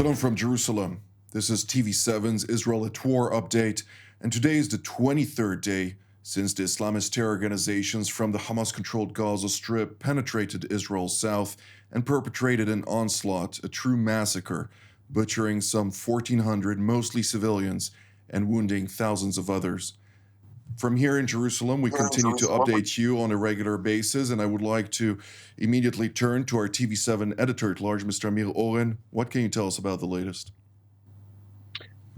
Shalom from Jerusalem. This is TV7's Israel at War update, and today is the 23rd day since the Islamist terror organizations from the Hamas-controlled Gaza Strip penetrated Israel's south and perpetrated an onslaught, a true massacre, butchering some 1,400 mostly civilians and wounding thousands of others. From here in Jerusalem, we continue to update you on a regular basis, and I would like to immediately turn to our TV7 editor-at-large, Mr. Amir Oren. What can you tell us about the latest?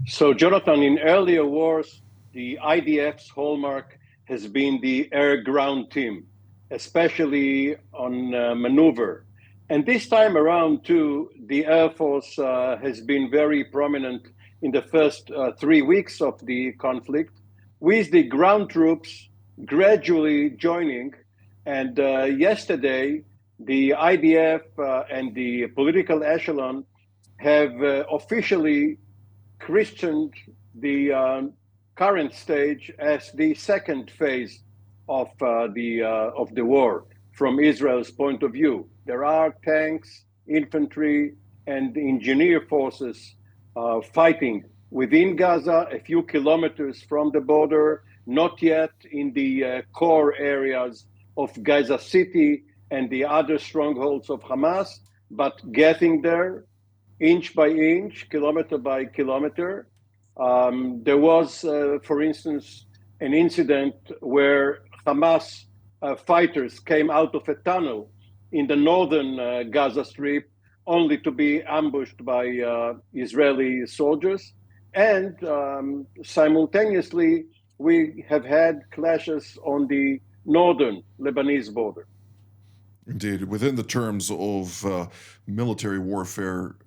So, Jonathan, in earlier wars, the IDF's hallmark has been the air-ground team, especially on maneuver. And this time around, too, the Air Force has been very prominent in the first 3 weeks of the conflict, with the ground troops gradually joining. And yesterday, the IDF and the political echelon have officially christened the current stage as the second phase of the war from Israel's point of view. There are tanks, infantry, and engineer forces fighting within Gaza, a few kilometers from the border, not yet in the core areas of Gaza City and the other strongholds of Hamas, but getting there inch by inch, kilometer by kilometer. There was, for instance, an incident where Hamas fighters came out of a tunnel in the northern Gaza Strip, only to be ambushed by Israeli soldiers. And simultaneously, we have had clashes on the northern Lebanese border. Indeed. Within the terms of military warfare,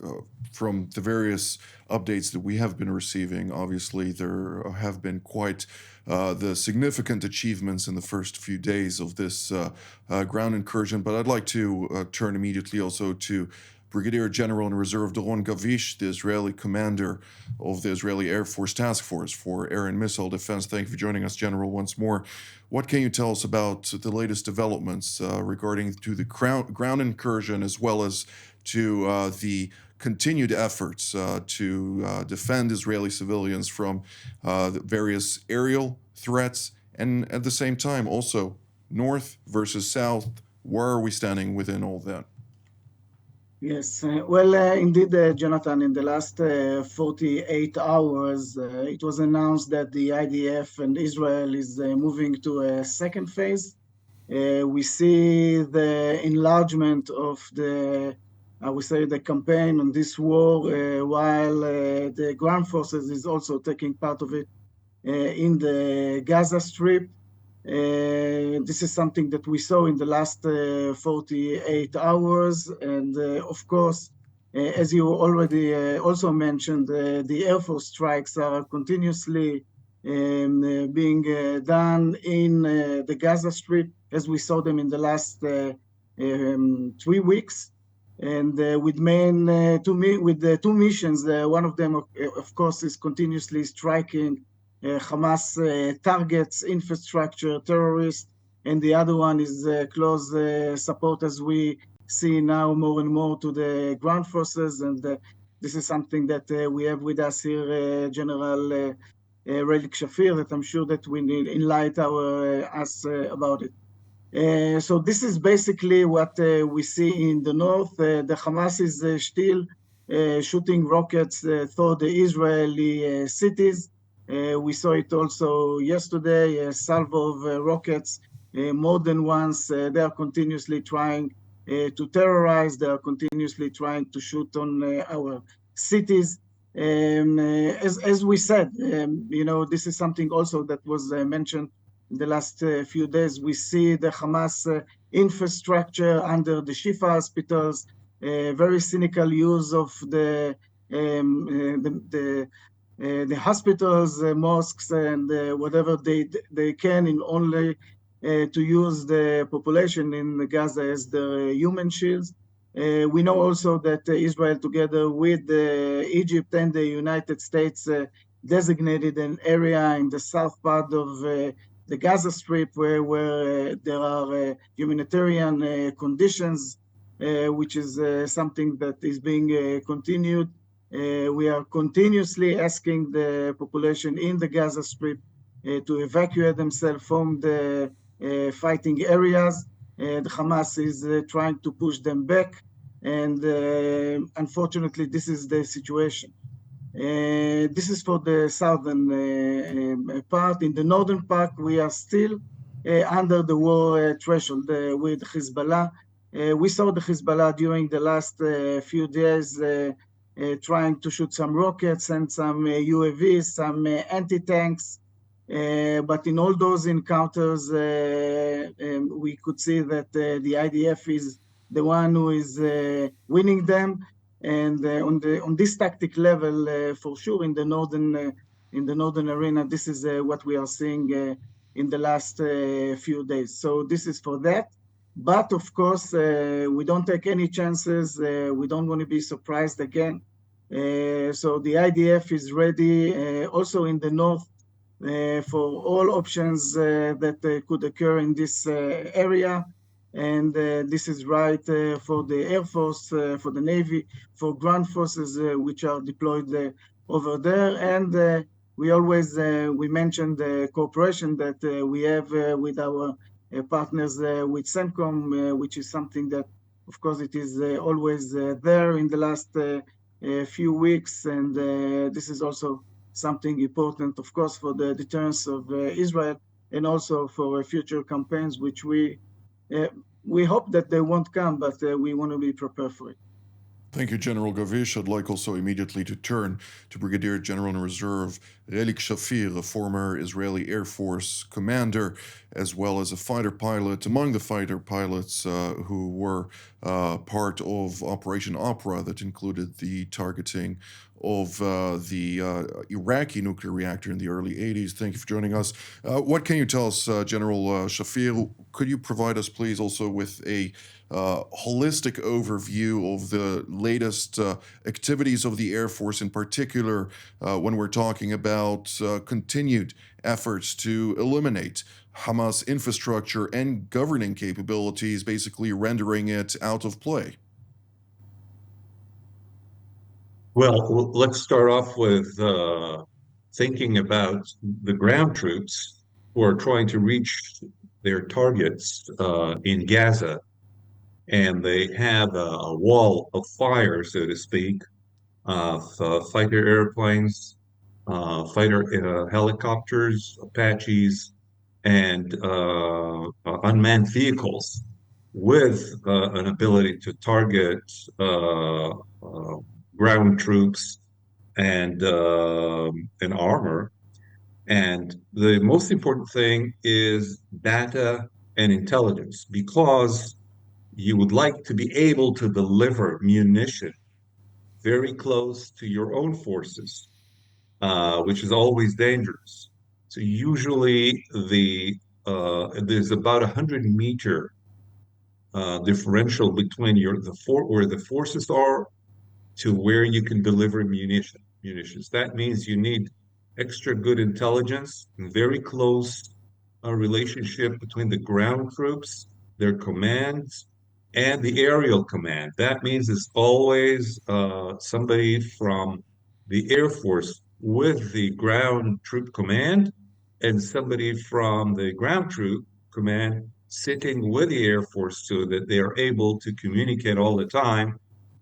from the various updates that we have been receiving, obviously there have been quite the significant achievements in the first few days of this ground incursion. But I'd like to turn immediately also to Brigadier General in Reserve Doron Gavish, the Israeli commander of the Israeli Air Force Task Force for Air and Missile Defense. Thank you for joining us, General, once more. What can you tell us about the latest developments regarding to the ground incursion, as well as to the continued efforts to defend Israeli civilians from the various aerial threats, and at the same time also north versus south? Where are we standing within all that? Yes, indeed, Jonathan, in the last 48 hours, it was announced that the IDF and Israel is moving to a second phase. We see the enlargement of the campaign on this war, while the ground forces is also taking part of it in the Gaza Strip. This is something that we saw in the last 48 hours. And of course, as you already also mentioned, the Air Force strikes are continuously being done in the Gaza Strip, as we saw them in the last 3 weeks. And with the two missions, one of them, of course, is continuously striking Hamas targets, infrastructure, terrorists, and the other one is close support, as we see now more and more, to the ground forces. And this is something that we have with us here, General Relik Shafir, that I'm sure that we need enlighten us about it. So this is basically what we see in the north. The Hamas is still shooting rockets through the Israeli cities. We saw it also yesterday, a salvo of rockets, more than once. They are continuously trying to terrorize. They are continuously trying to shoot on our cities. As we said, this is something also that was mentioned in the last few days. We see the Hamas infrastructure under the Shifa hospitals, very cynical use of the hospitals, mosques, and whatever they can, in only to use the population in Gaza as the human shields. We know also that Israel, together with Egypt and the United States, designated an area in the south part of the Gaza Strip where there are humanitarian conditions, which is something that is being continued. We are continuously asking the population in the Gaza Strip to evacuate themselves from the fighting areas. The Hamas is trying to push them back, and unfortunately, this is the situation. This is for the southern part. In the northern part, we are still under the war threshold with Hezbollah. We saw the Hezbollah during the last few days trying to shoot some rockets and some UAVs, some anti-tanks. But in all those encounters, we could see that the IDF is the one who is winning them. And on this tactic level, for sure, in the northern arena, this is what we are seeing in the last few days. So this is for that. But of course, we don't take any chances. We don't want to be surprised again. So the IDF is ready, also in the north, for all options that could occur in this area. And this is right for the Air Force, for the Navy, for ground forces which are deployed over there. And we always, we mentioned the cooperation that we have with our partners with CENTCOM, which is something that, of course, it is always there in the last few weeks. And this is also something important, of course, for the deterrence of Israel and also for future campaigns, which we hope that they won't come, but we want to be prepared for it. Thank you, General Gavish. I'd like also immediately to turn to Brigadier General in Reserve Relik Shafir, a former Israeli Air Force commander, as well as a fighter pilot, among the fighter pilots who were part of Operation Opera that included the targeting of the Iraqi nuclear reactor in the early 80s. Thank you for joining us. What can you tell us, General Shafir? Could you provide us, please, also with a holistic overview of the latest activities of the Air Force, in particular when we're talking about continued efforts to eliminate Hamas infrastructure and governing capabilities, basically rendering it out of play? Well, let's start off with thinking about the ground troops who are trying to reach their targets in Gaza. And they have a wall of fire, so to speak, of fighter airplanes, fighter helicopters, Apaches, and unmanned vehicles with an ability to target ground troops and armor. And the most important thing is data and intelligence, because you would like to be able to deliver munition very close to your own forces, which is always dangerous. So usually there's about 100-meter differential between where the forces are to where you can deliver munitions. That means you need extra good intelligence and very close relationship between the ground troops, their commands, and the aerial command. That means it's always somebody from the Air Force with the ground troop command and somebody from the ground troop command sitting with the Air Force so that they are able to communicate all the time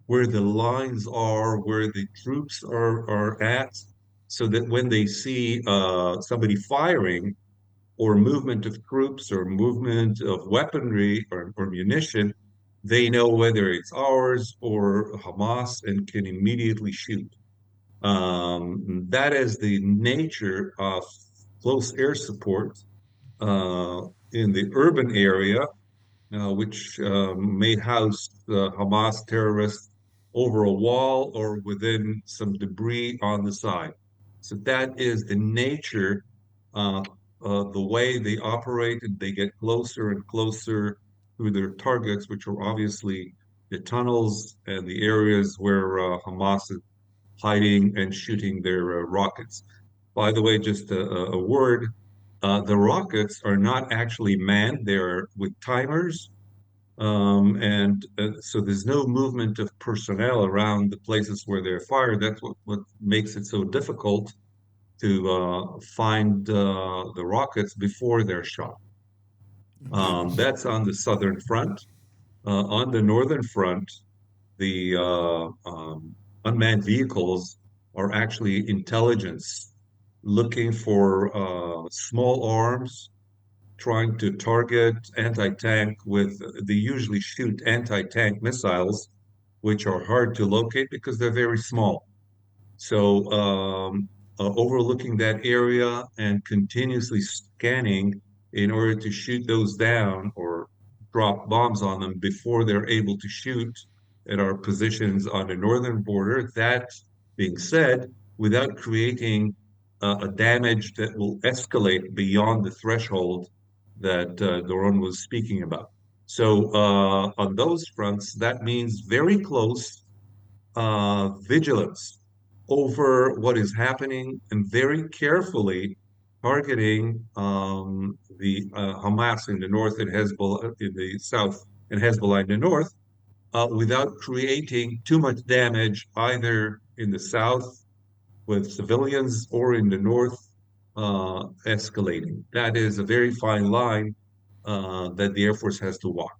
where the lines are, where the troops are at, so that when they see somebody firing or movement of troops or movement of weaponry or munition, they know whether it's ours or Hamas and can immediately shoot. That is the nature of close air support in the urban area, which may house Hamas terrorists over a wall or within some debris on the side. So that is the nature, the way they operate, and they get closer and closer to their targets, which are obviously the tunnels and the areas where Hamas is hiding and shooting their rockets. By the way, just a word, the rockets are not actually manned. They're with timers, So there's no movement of personnel around the places where they're fired. That's what makes it so difficult to find the rockets before they're shot. Indeed. That's on the southern front. On the northern front, the unmanned vehicles are actually intelligence looking for small arms, trying to target anti-tank with, they usually shoot anti-tank missiles, which are hard to locate because they're very small. So, overlooking that area and continuously scanning in order to shoot those down or drop bombs on them before they're able to shoot at our positions on the northern border. That being said, without creating a damage that will escalate beyond the threshold that Doron was speaking about. So, on those fronts, that means very close vigilance over what is happening and very carefully targeting the Hamas in the north and Hezbollah in the south and Hezbollah in the north without creating too much damage either in the south with civilians or in the north escalating. That is a very fine line that the Air Force has to walk.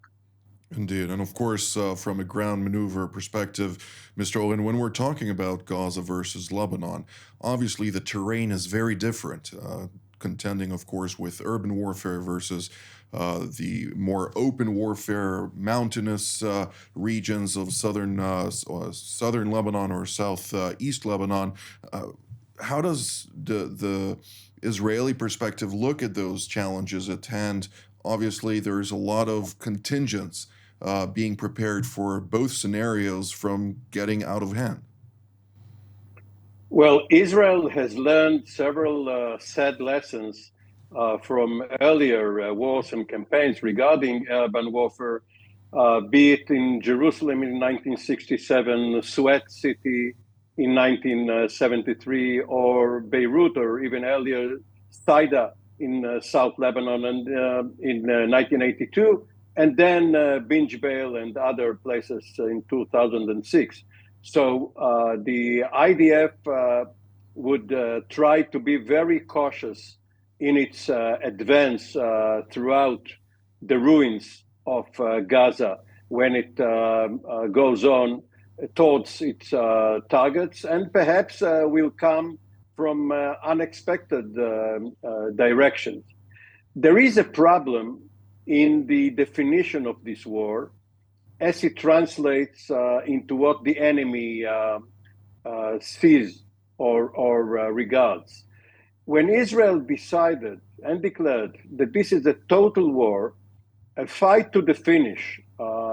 Indeed. And of course, from a ground maneuver perspective, Mr. Owen, when we're talking about Gaza versus Lebanon, obviously the terrain is very different, contending, of course, with urban warfare versus the more open warfare, mountainous regions of southern Lebanon or southeast Lebanon. Uh, how does the Israeli perspective look at those challenges at hand? Obviously, there's a lot of contingents being prepared for both scenarios from getting out of hand. Well, Israel has learned several sad lessons from earlier wars and campaigns regarding urban warfare, be it in Jerusalem in 1967, Suez City in 1973, or Beirut, or even earlier, Saida in South Lebanon and in 1982, and then Binj Bail and other places in 2006. So the IDF would try to be very cautious in its advance throughout the ruins of Gaza when it goes on towards its targets, and perhaps will come from unexpected directions. There is a problem in the definition of this war as it translates into what the enemy sees or regards. When Israel decided and declared that this is a total war, a fight to the finish,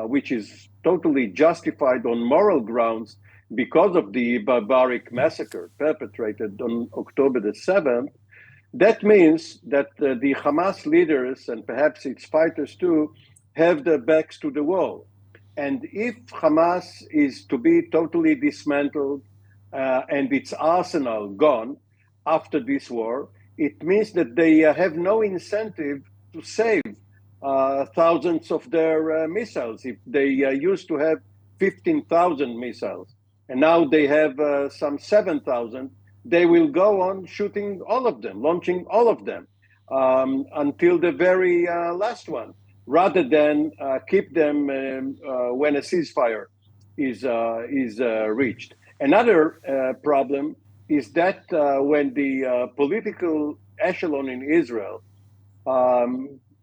which is totally justified on moral grounds because of the barbaric massacre perpetrated on October the 7th, that means that the Hamas leaders and perhaps its fighters too have their backs to the wall. And if Hamas is to be totally dismantled and its arsenal gone after this war, it means that they have no incentive to save thousands of their missiles. If they used to have 15,000 missiles and now they have some 7,000, they will go on shooting all of them, launching all of them until the very last one, rather than keep them when a ceasefire is reached. Another problem is that when the political echelon in Israel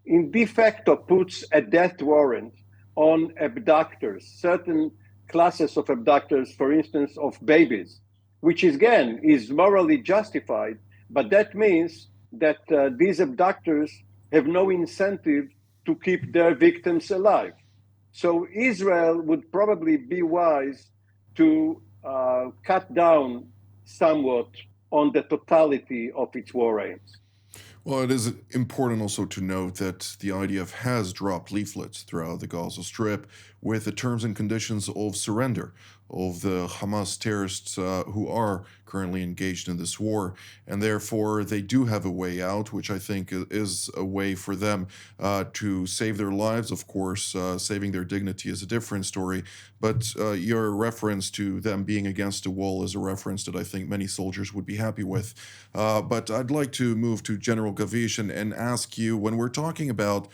in de facto puts a death warrant on abductors, certain classes of abductors, for instance, of babies, which is, again, is morally justified, but that means that these abductors have no incentive to keep their victims alive. So Israel would probably be wise to cut down somewhat on the totality of its war aims. Well, it is important also to note that the IDF has dropped leaflets throughout the Gaza Strip with the terms and conditions of surrender. of the Hamas terrorists who are currently engaged in this war. And therefore, they do have a way out, which I think is a way for them to save their lives. Of course, saving their dignity is a different story. But your reference to them being against a wall is a reference that I think many soldiers would be happy with. But I'd like to move to General Gavish and ask you, when we're talking about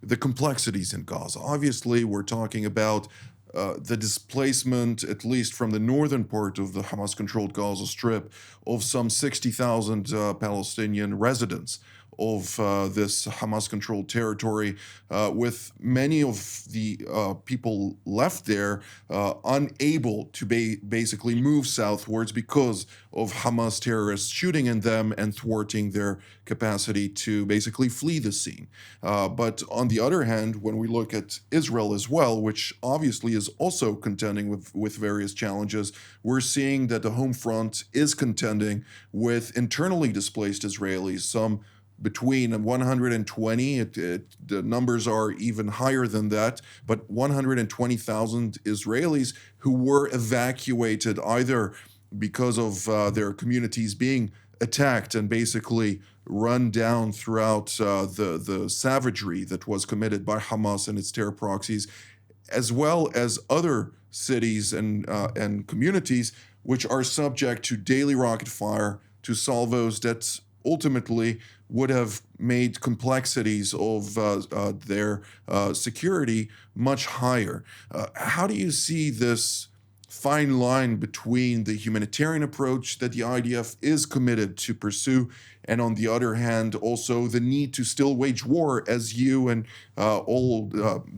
the complexities in Gaza, obviously we're talking about the displacement, at least from the northern part of the Hamas-controlled Gaza Strip, of some 60,000 Palestinian residents of this Hamas-controlled territory, with many of the people left there unable to basically move southwards because of Hamas terrorists shooting in them and thwarting their capacity to basically flee the scene. But on the other hand, when we look at Israel as well, which obviously is also contending with various challenges, we're seeing that the home front is contending with internally displaced Israelis, some between 120, the numbers are even higher than that, but 120,000 Israelis who were evacuated either because of their communities being attacked and basically run down throughout the savagery that was committed by Hamas and its terror proxies, as well as other cities and communities which are subject to daily rocket fire, to salvos that ultimately would have made complexities of their security much higher. How do you see this fine line between the humanitarian approach that the IDF is committed to pursue, and on the other hand, also the need to still wage war, as you and all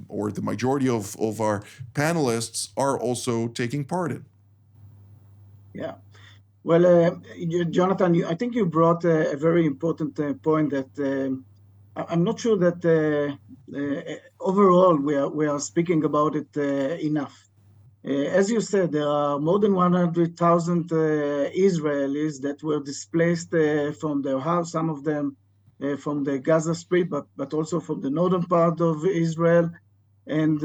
or the majority of our panelists are also taking part in? Yeah. Well, Jonathan, I think you brought a very important point that I'm not sure that overall we are speaking about it enough. As you said, there are more than 100,000 Israelis that were displaced from their house, some of them from the Gaza Strip, but also from the northern part of Israel. And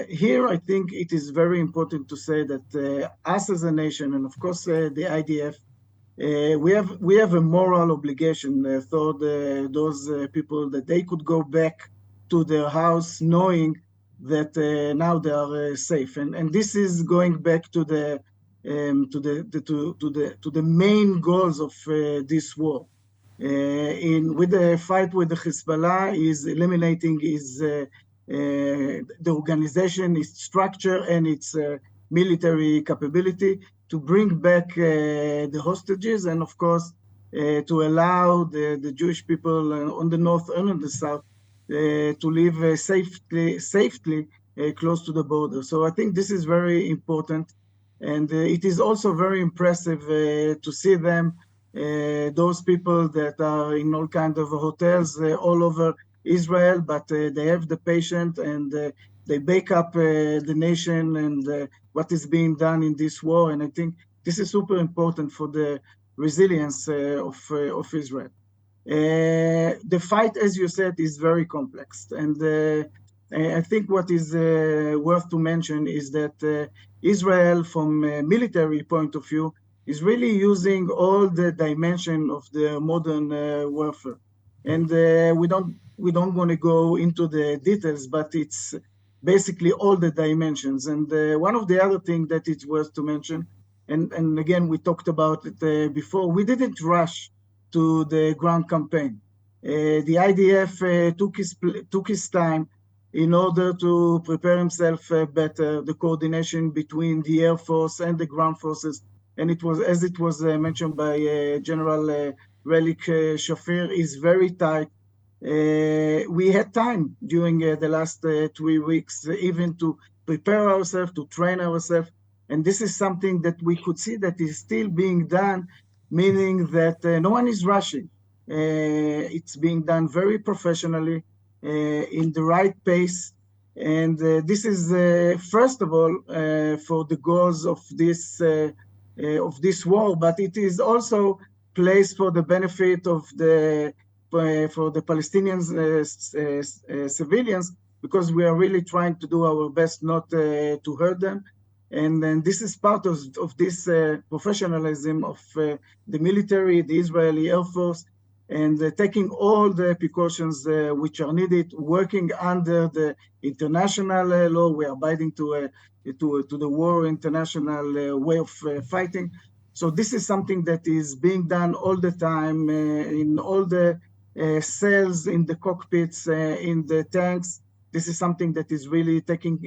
here, I think it is very important to say that us as a nation, and of course the IDF, we have a moral obligation toward those people that they could go back to their house knowing that now they are safe. And this is going back to the main goals of this war. With the fight with the Hezbollah, is eliminating the organization, its structure, and its military capability to bring back the hostages, and of course to allow the Jewish people on the north and on the south to live safely close to the border. So I think this is very important, and it is also very impressive to see them, those people that are in all kinds of hotels all over Israel, but they have the patience and they back up the nation and what is being done in this war. And I think this is super important for the resilience of Israel. The fight, as you said, is very complex. And I think what is worth to mention is that Israel, from a military point of view, is really using all the dimension of the modern warfare. And we don't want to go into the details, but it's basically all the dimensions. And one of the other things that it's worth to mention, and again, we talked about it before, we didn't rush to the ground campaign. The IDF took his time in order to prepare himself better, the coordination between the Air Force and the ground forces. And it was, as it was mentioned by General Relic Shafir, is very tight. We had time during the last 3 weeks even to prepare ourselves, to train ourselves. And this is something that we could see that is still being done, meaning that no one is rushing. It's being done very professionally, in the right pace. And this is, first of all, for the goals of this war, but it is also placed for the benefit of for the Palestinian civilians, because we are really trying to do our best not to hurt them. And then this is part of this professionalism of the military, the Israeli Air Force, and taking all the precautions which are needed, working under the international law. We are abiding to the war international way of fighting. So this is something that is being done all the time in all the cells, in the cockpits, in the tanks. This is something that is really taking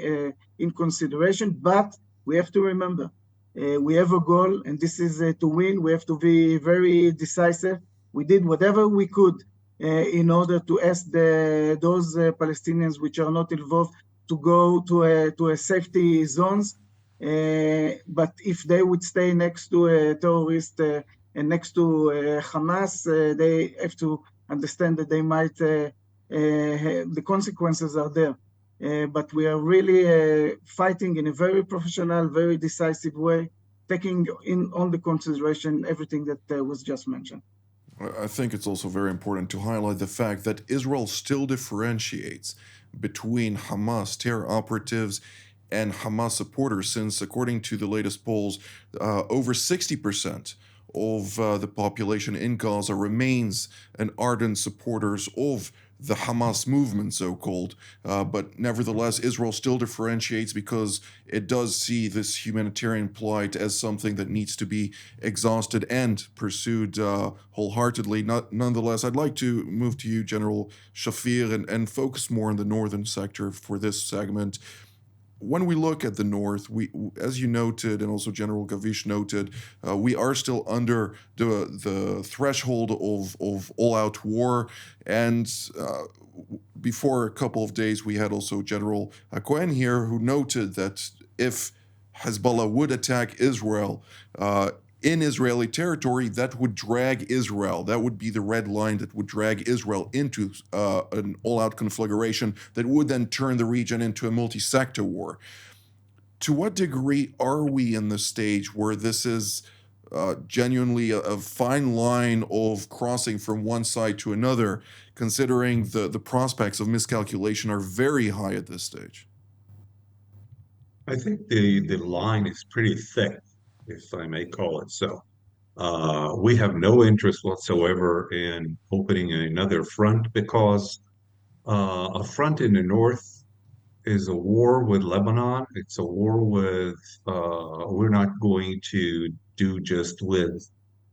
in consideration, but we have to remember, we have a goal, and this is to win. We have to be very decisive. We did whatever we could in order to ask those Palestinians which are not involved to go to a safety zones. But if they would stay next to a terrorist and next to Hamas, they have to understand that they might, the consequences are there. But we are really fighting in a very professional, very decisive way, taking on the consideration everything that was just mentioned. I think it's also very important to highlight the fact that Israel still differentiates between Hamas terror operatives and Hamas supporters, since according to the latest polls, over 60% of the population in Gaza remains an ardent supporters of the Hamas movement, so-called. But nevertheless, Israel still differentiates because it does see this humanitarian plight as something that needs to be exhausted and pursued wholeheartedly. Nonetheless, I'd like to move to you, General Shafir, and focus more on the northern sector for this segment. When we look at the north, as you noted, and also General Gavish noted, we are still under the threshold of all-out war. And before a couple of days, we had also General Cohen here, who noted that if Hezbollah would attack Israel in Israeli territory, that would drag Israel. That would be the red line that would drag Israel into an all-out conflagration that would then turn the region into a multi-sector war. To what degree are we in the stage where this is genuinely a fine line of crossing from one side to another, considering the prospects of miscalculation are very high at this stage? I think the line is pretty thick, if I may call it so. We have no interest whatsoever in opening another front because a front in the north is a war with Lebanon. It's a war with, we're not going to do just with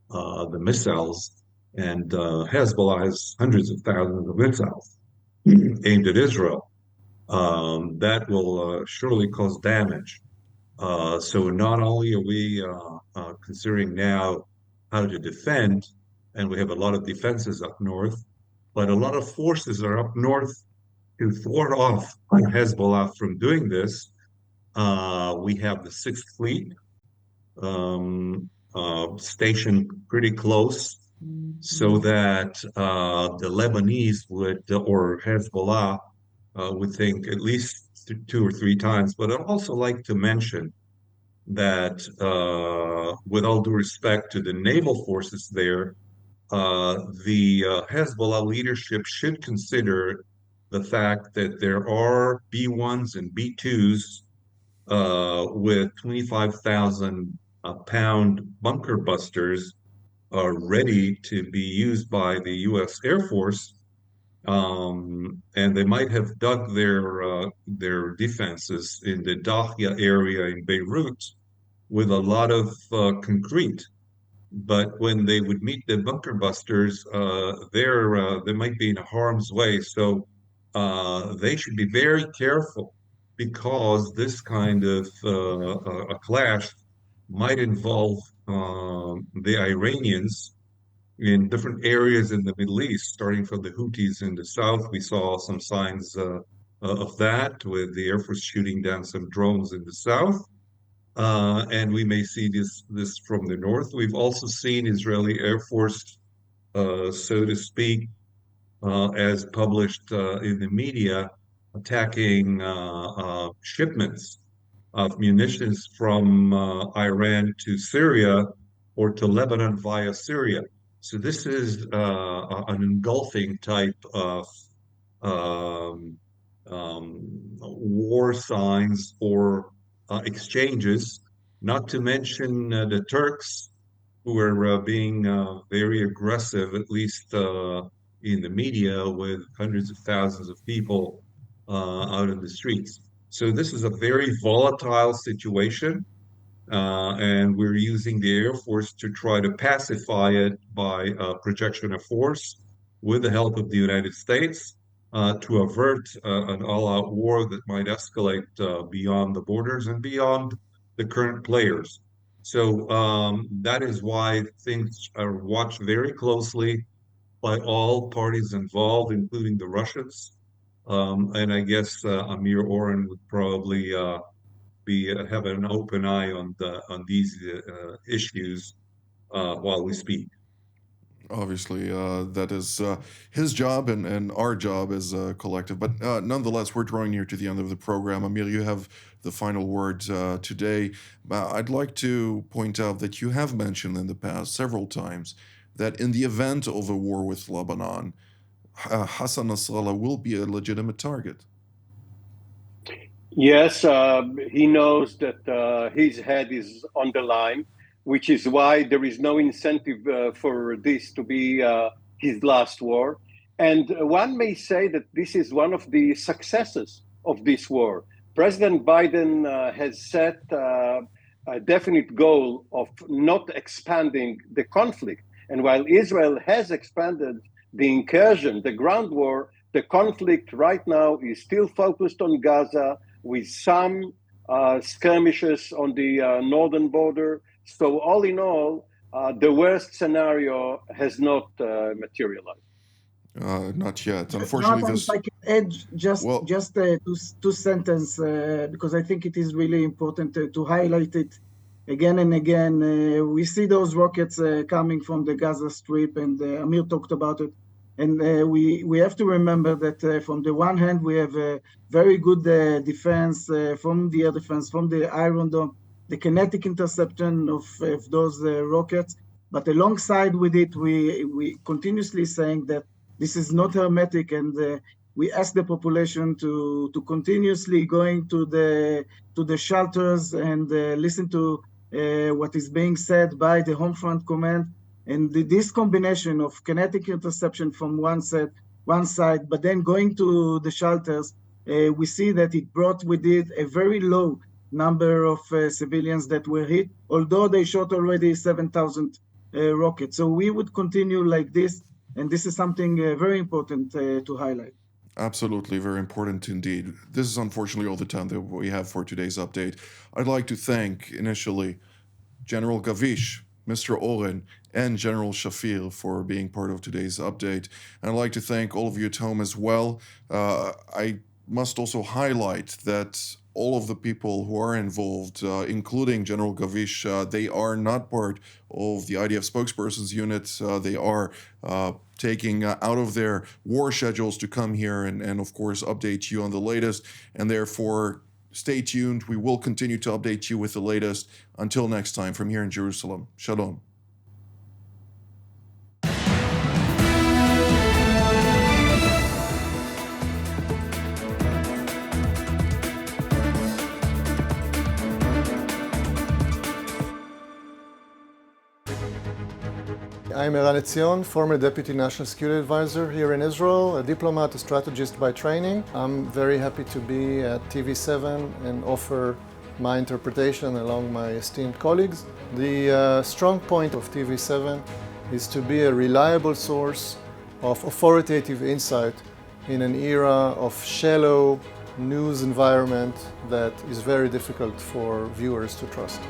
the missiles. And Hezbollah has hundreds of thousands of missiles aimed at Israel. That will surely cause damage. So not only are we considering now how to defend, and we have a lot of defenses up north, but a lot of forces are up north to thwart off Hezbollah from doing this. We have the Sixth Fleet stationed pretty close so that the Lebanese would, or Hezbollah, would think at least two or three times. But I'd also like to mention that, with all due respect to the naval forces there, the Hezbollah leadership should consider the fact that there are B-1s and B-2s with 25,000 pound bunker busters ready to be used by the U.S. Air Force. And they might have dug their defenses in the Dahya area in Beirut with a lot of concrete. But when they would meet the bunker busters, they might be in harm's way. So they should be very careful because this kind of a clash might involve the Iranians in different areas in the Middle East, starting from the Houthis in the south. We saw some signs of that with the Air Force shooting down some drones in the south. And we may see this from the north. We've also seen Israeli Air Force, so to speak, as published in the media, attacking shipments of munitions from Iran to Syria or to Lebanon via Syria. So this is an engulfing type of war signs or exchanges, not to mention the Turks, who are being very aggressive, at least in the media, with hundreds of thousands of people out in the streets. So this is a very volatile situation, and we're using the Air Force to try to pacify it by projection of force with the help of the United States to avert an all-out war that might escalate beyond the borders and beyond the current players. So that is why things are watched very closely by all parties involved, including the Russians. And I guess Amir Oren would probably be have an open eye on these issues while we speak. Obviously, that is his job and our job as a collective. But nonetheless, we're drawing near to the end of the program. Amir, you have the final words today. I'd like to point out that you have mentioned in the past several times that in the event of a war with Lebanon, Hassan Nasrallah will be a legitimate target. Yes, he knows that his head is on the line, which is why there is no incentive for this to be his last war. And one may say that this is one of the successes of this war. President Biden has set a definite goal of not expanding the conflict. And while Israel has expanded the incursion, the ground war, the conflict right now is still focused on Gaza, with some skirmishes on the northern border. So all in all, the worst scenario has not materialized. Not yet. Unfortunately, Jonathan, this. if I can add just two sentences, because I think it is really important to highlight it again and again. We see those rockets coming from the Gaza Strip, and Amir talked about it. And we have to remember that from the one hand, we have a very good defense from the air defense, from the Iron Dome, the kinetic interception of those rockets. But alongside with it, we continuously saying that this is not hermetic, and we ask the population to continuously going to the shelters and listen to what is being said by the Home Front Command. And this combination of kinetic interception from one side, but then going to the shelters, we see that it brought with it a very low number of civilians that were hit, although they shot already 7,000 rockets. So we would continue like this, and this is something very important to highlight. Absolutely, very important indeed. This is unfortunately all the time that we have for today's update. I'd like to thank initially General Gavish, Mr. Oren, and General Shafir for being part of today's update. And I'd like to thank all of you at home as well. I must also highlight that all of the people who are involved, including General Gavish, they are not part of the IDF spokesperson's unit. They are taking out of their war schedules to come here and of course, update you on the latest. And therefore, stay tuned. We will continue to update you with the latest. Until next time, from here in Jerusalem, Shalom. I'm Eran Etzion, former Deputy National Security Advisor here in Israel, a diplomat, a strategist by training. I'm very happy to be at TV7 and offer my interpretation along my esteemed colleagues. The strong point of TV7 is to be a reliable source of authoritative insight in an era of shallow news environment that is very difficult for viewers to trust.